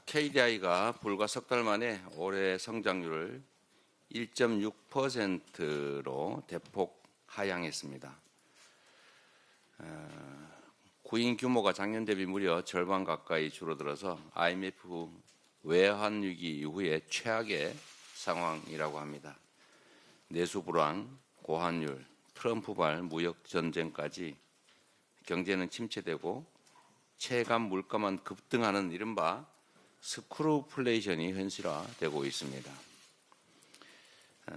KDI가 불과 석 달 만에 올해 성장률을 1.6%로 대폭 하향했습니다. 구인 규모가 작년 대비 무려 절반 가까이 줄어들어서 IMF 외환 위기 이후에 최악의 상황이라고 합니다. 내수 불황, 고환율, 트럼프발 무역 전쟁까지 경제는 침체되고 체감 물가만 급등하는 이른바 스크루플레이션이 현실화되고 있습니다.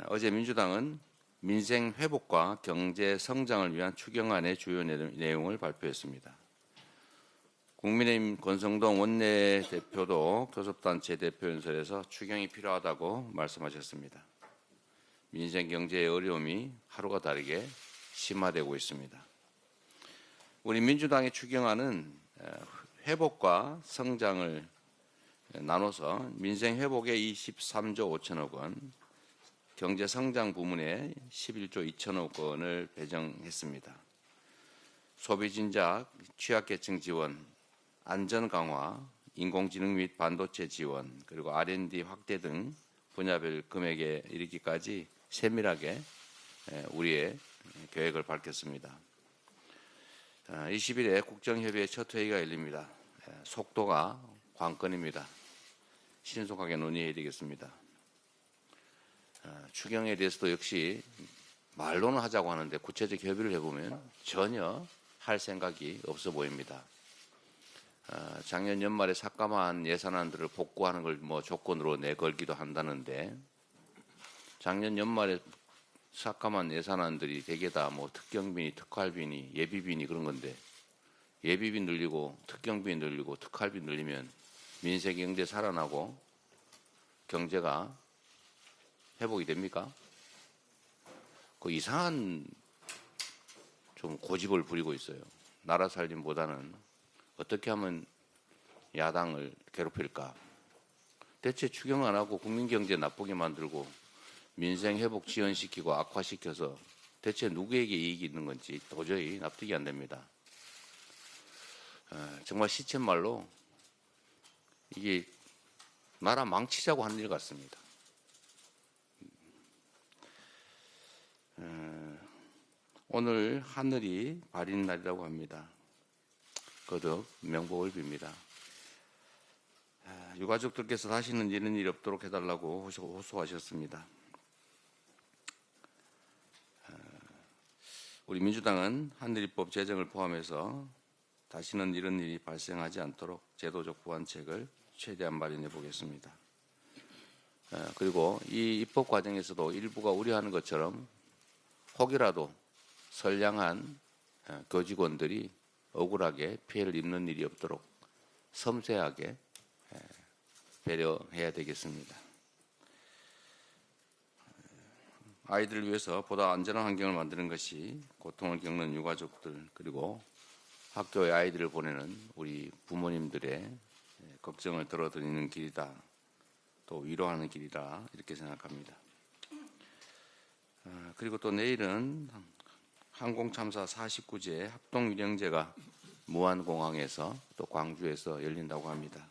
어제 민주당은 민생 회복과 경제 성장을 위한 추경안의 주요 내용을 발표했습니다. 국민의힘 권성동 원내대표도 교섭단체 대표연설에서 추경이 필요하다고 말씀하셨습니다. 민생 경제의 어려움이 하루가 다르게 심화되고 있습니다. 우리 민주당의 추경안은 회복과 성장을 나눠서 민생 회복에 23조 5천억 원, 경제 성장 부문에 11조 2천억 원을 배정했습니다. 소비 진작, 취약계층 지원, 안전 강화, 인공지능 및 반도체 지원, 그리고 R&D 확대 등 분야별 금액에 이르기까지 세밀하게 우리의 계획을 밝혔습니다. 20일에 국정협의회 첫 회의가 열립니다. 속도가 관건입니다. 신속하게 논의해야 되겠습니다. 추경에 대해서도 역시 말로는 하자고 하는데 구체적 협의를 해보면 전혀 할 생각이 없어 보입니다. 작년 연말에 삭감한 예산안들을 복구하는 걸 조건으로 내걸기도 한다는데 작년 연말에 삭감한 예산안들이 대개 다 특경비니 특활비니 예비비니 그런 건데 예비비 늘리고 특경비 늘리고 특활비 늘리면 민생 경제 살아나고 경제가 회복이 됩니까? 그 이상한 좀 고집을 부리고 있어요. 나라 살림보다는 어떻게 하면 야당을 괴롭힐까? 대체 추경 안 하고 국민 경제 나쁘게 만들고 민생 회복 지연시키고 악화시켜서 대체 누구에게 이익이 있는 건지 도저히 납득이 안 됩니다. 정말 시쳇말로 이게 나라 망치자고 하는 일 같습니다. 오늘 하늘이 밝은 날이라고 합니다. 거듭 명복을 빕니다. 유가족들께서 다시는 이런 일이 없도록 해달라고 호소하셨습니다. 우리 민주당은 한일입법 제정을 포함해서 다시는 이런 일이 발생하지 않도록 제도적 보완책을 최대한 마련해 보겠습니다. 그리고 이 입법 과정에서도 일부가 우려하는 것처럼 혹이라도 선량한 교직원들이 억울하게 피해를 입는 일이 없도록 섬세하게 배려해야 되겠습니다. 아이들을 위해서 보다 안전한 환경을 만드는 것이 고통을 겪는 유가족들 그리고 학교에 아이들을 보내는 우리 부모님들의 걱정을 덜어드리는 길이다. 또 위로하는 길이다. 이렇게 생각합니다. 그리고 또 내일은 항공참사 49제 합동위령제가 무안공항에서 또 광주에서 열린다고 합니다.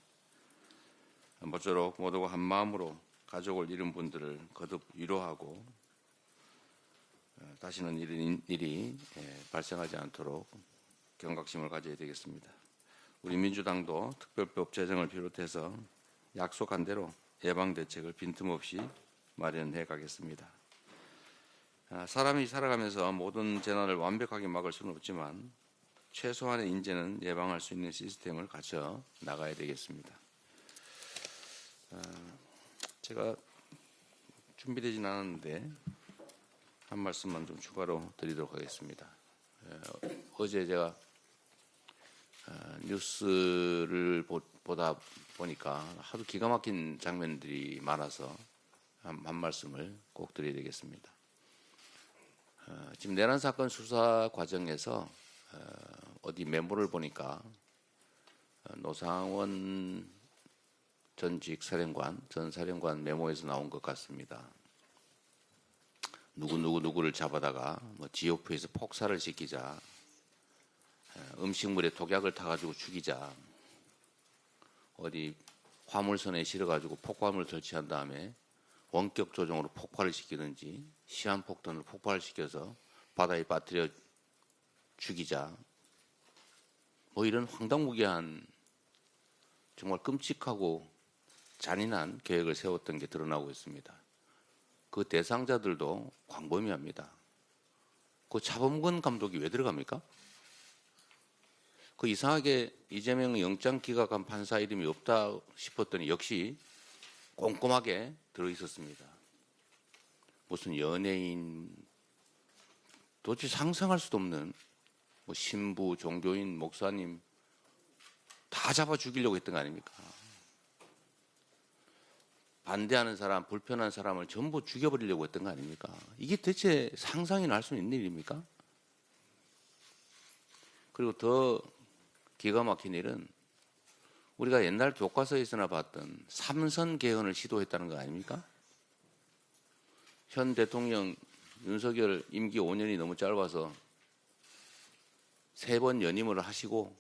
모쪼록 모두가 한마음으로 가족을 잃은 분들을 거듭 위로하고 다시는 이런 일이 발생하지 않도록 경각심을 가져야 되겠습니다. 우리 민주당도 특별법 제정을 비롯해서 약속한 대로 예방대책을 빈틈없이 마련해 가겠습니다. 사람이 살아가면서 모든 재난을 완벽하게 막을 수는 없지만 최소한의 인재는 예방할 수 있는 시스템을 갖춰 나가야 되겠습니다. 제가 준비되진 않았는데 한 말씀만 좀 추가로 드리도록 하겠습니다. 어제 제가 뉴스를 보다 보니까 하도 기가 막힌 장면들이 많아서 한 말씀을 꼭 드려야 되겠습니다. 지금 내란 사건 수사 과정에서 어디 메모를 보니까 노상원 전직 사령관, 전 사령관 메모에서 나온 것 같습니다. 누구를 잡아다가 GOP에서 폭사를 시키자, 음식물에 독약을 타가지고 죽이자, 어디 화물선에 실어가지고 폭발물을 설치한 다음에 원격 조종으로 폭발을 시키든지 시한폭탄을 폭발시켜서 바다에 빠뜨려 죽이자, 뭐 이런 황당무계한 정말 끔찍하고 잔인한 계획을 세웠던 게 드러나고 있습니다. 그 대상자들도 광범위합니다. 그 차범근 감독이 왜 들어갑니까? 그 이상하게 이재명 영장 기각한 판사 이름이 없다 싶었더니 역시 꼼꼼하게 들어있었습니다. 무슨 연예인, 도대체 상상할 수도 없는 뭐 신부, 종교인, 목사님 다 잡아 죽이려고 했던 거 아닙니까? 반대하는 사람, 불편한 사람을 전부 죽여버리려고 했던 거 아닙니까? 이게 대체 상상이나 할 수 있는 일입니까? 그리고 더 기가 막힌 일은 우리가 옛날 교과서에서나 봤던 삼선 개헌을 시도했다는 거 아닙니까? 현 대통령 윤석열 임기 5년이 너무 짧아서 3번 연임을 하시고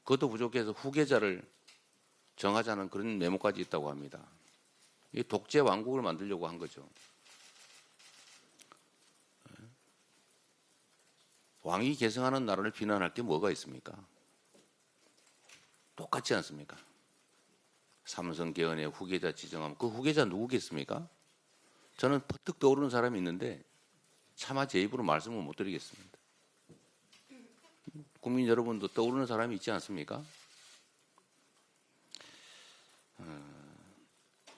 그것도 부족해서 후계자를 정하자는 그런 메모까지 있다고 합니다. 이 독재 왕국을 만들려고 한 거죠. 왕이 계승하는 나라를 비난할 게 뭐가 있습니까? 똑같지 않습니까? 삼선 개헌의 후계자 지정하면 그 후계자 누구겠습니까? 저는 퍼뜩 떠오르는 사람이 있는데 차마 제 입으로 말씀을 못 드리겠습니다. 국민 여러분도 떠오르는 사람이 있지 않습니까?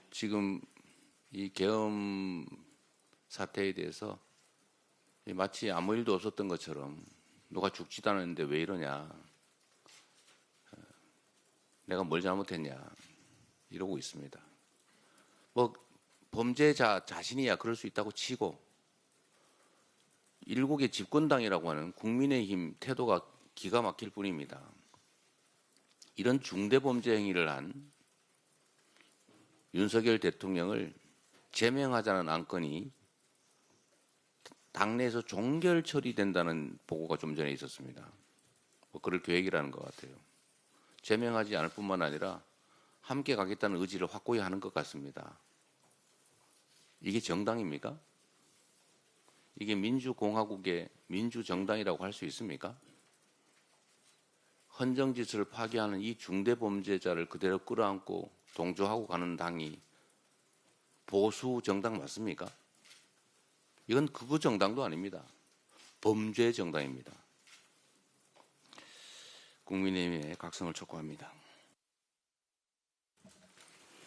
지금 이 계엄 사태에 대해서 마치 아무 일도 없었던 것처럼 누가 죽지도 않았는데 왜 이러냐, 내가 뭘 잘못했냐 이러고 있습니다. 뭐 범죄자 자신이야 그럴 수 있다고 치고 일국의 집권당이라고 하는 국민의힘 태도가 기가 막힐 뿐입니다. 이런 중대범죄 행위를 한 윤석열 대통령을 제명하자는 안건이 당내에서 종결 처리된다는 보고가 좀 전에 있었습니다. 뭐 그럴 계획이라는 것 같아요. 제명하지 않을 뿐만 아니라 함께 가겠다는 의지를 확고히 하는 것 같습니다. 이게 정당입니까? 이게 민주공화국의 민주정당이라고 할 수 있습니까? 헌정질서를 파괴하는 이 중대범죄자를 그대로 끌어안고 동조하고 가는 당이 보수 정당 맞습니까? 이건 극우 정당도 아닙니다. 범죄 정당입니다. 국민의힘의 각성을 촉구합니다.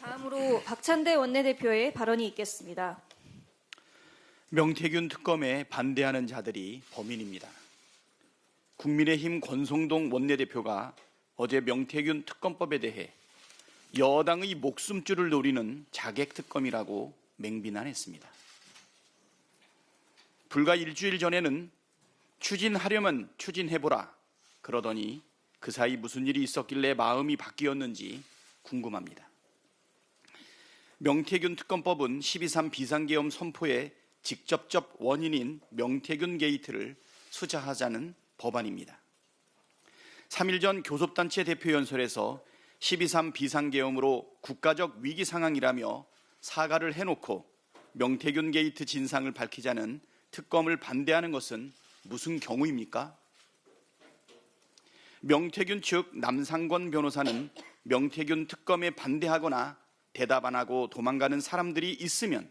다음으로 박찬대 원내대표의 발언이 있겠습니다. 명태균 특검에 반대하는 자들이 범인입니다. 국민의힘 권성동 원내대표가 어제 명태균 특검법에 대해 여당의 목숨줄을 노리는 자객특검이라고 맹비난했습니다. 불과 일주일 전에는 추진하려면 추진해보라 그러더니 그 사이 무슨 일이 있었길래 마음이 바뀌었는지 궁금합니다. 명태균 특검법은 12.3 비상계엄 선포의 직접적 원인인 명태균 게이트를 수사하자는 법안입니다. 3일 전 교섭단체 대표연설에서 12.3 비상계엄으로 국가적 위기 상황이라며 사과를 해놓고 명태균 게이트 진상을 밝히자는 특검을 반대하는 것은 무슨 경우입니까? 명태균 측 남상권 변호사는 명태균 특검에 반대하거나 대답 안 하고 도망가는 사람들이 있으면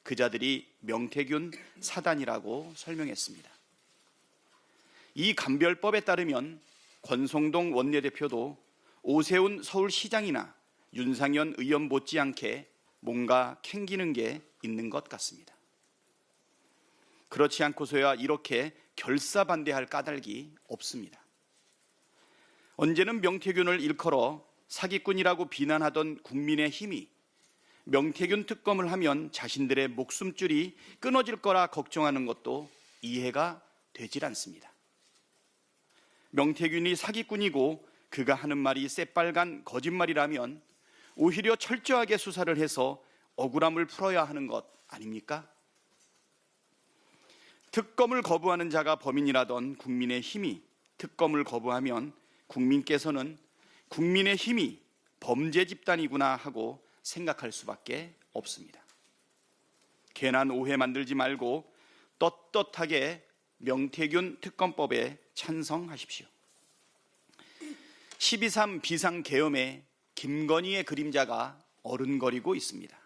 그자들이 명태균 사단이라고 설명했습니다. 이 감별법에 따르면 권성동 원내대표도 오세훈 서울시장이나 윤상현 의원 못지않게 뭔가 캥기는 게 있는 것 같습니다. 그렇지 않고서야 이렇게 결사반대할 까닭이 없습니다. 언제는 명태균을 일컬어 사기꾼이라고 비난하던 국민의힘이 명태균 특검을 하면 자신들의 목숨줄이 끊어질 거라 걱정하는 것도 이해가 되질 않습니다. 명태균이 사기꾼이고 그가 하는 말이 새빨간 거짓말이라면 오히려 철저하게 수사를 해서 억울함을 풀어야 하는 것 아닙니까? 특검을 거부하는 자가 범인이라던 국민의힘이 특검을 거부하면 국민께서는 국민의힘이 범죄 집단이구나 하고 생각할 수밖에 없습니다. 괜한 오해 만들지 말고 떳떳하게 명태균 특검법에 찬성하십시오. 12.3 비상계엄에 김건희의 그림자가 어른거리고 있습니다.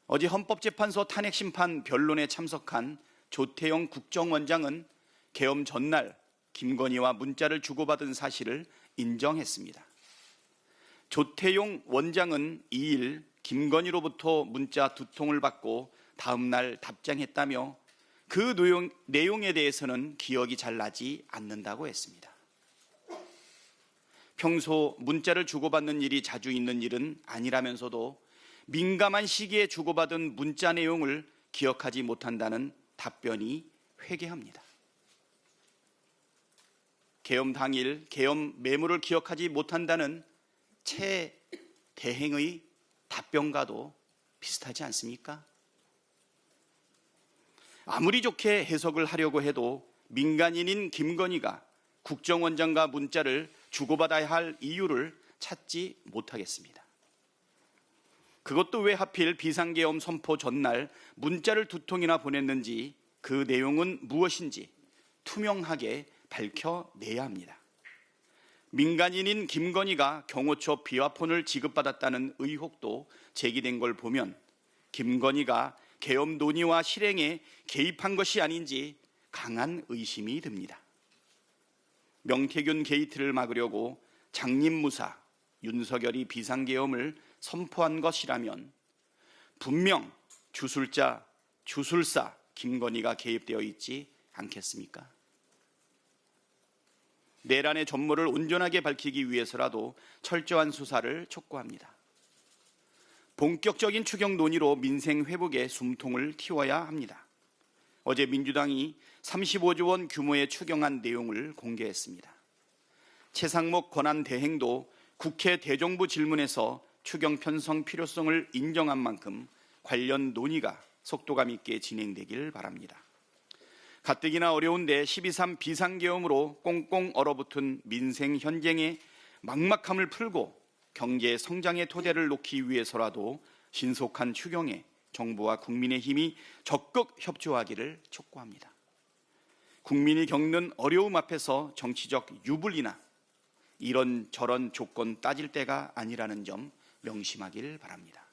어제 헌법재판소 탄핵심판 변론에 참석한 조태용 국정원장은 계엄 전날 김건희와 문자를 주고받은 사실을 인정했습니다. 조태용 원장은 2일 김건희로부터 문자 2통을 받고 다음 날 답장했다며 그 내용에 대해서는 기억이 잘 나지 않는다고 했습니다. 평소 문자를 주고받는 일이 자주 있는 일은 아니라면서도 민감한 시기에 주고받은 문자 내용을 기억하지 못한다는 답변이 회개합니다. 계엄 당일 계엄 메모를 기억하지 못한다는 최 대행의 답변과도 비슷하지 않습니까? 아무리 좋게 해석을 하려고 해도 민간인인 김건희가 국정원장과 문자를 주고받아야 할 이유를 찾지 못하겠습니다. 그것도 왜 하필 비상계엄 선포 전날 문자를 2통이나 보냈는지 그 내용은 무엇인지 투명하게 밝혀내야 합니다. 민간인인 김건희가 경호처 비화폰을 지급받았다는 의혹도 제기된 걸 보면 김건희가 계엄 논의와 실행에 개입한 것이 아닌지 강한 의심이 듭니다. 명태균 게이트를 막으려고 장림무사 윤석열이 비상계엄을 선포한 것이라면 분명 주술사 김건희가 개입되어 있지 않겠습니까? 내란의 전모를 온전하게 밝히기 위해서라도 철저한 수사를 촉구합니다. 본격적인 추경 논의로 민생 회복에 숨통을 틔워야 합니다. 어제 민주당이 35조 원 규모의 추경안 내용을 공개했습니다. 최상목 권한대행도 국회 대정부 질문에서 추경 편성 필요성을 인정한 만큼 관련 논의가 속도감 있게 진행되길 바랍니다. 가뜩이나 어려운데 12.3 비상계엄으로 꽁꽁 얼어붙은 민생 현장의 막막함을 풀고 경제 성장의 토대를 놓기 위해서라도 신속한 추경에 정부와 국민의힘이 적극 협조하기를 촉구합니다. 국민이 겪는 어려움 앞에서 정치적 유불리나 이런저런 조건 따질 때가 아니라는 점 명심하길 바랍니다.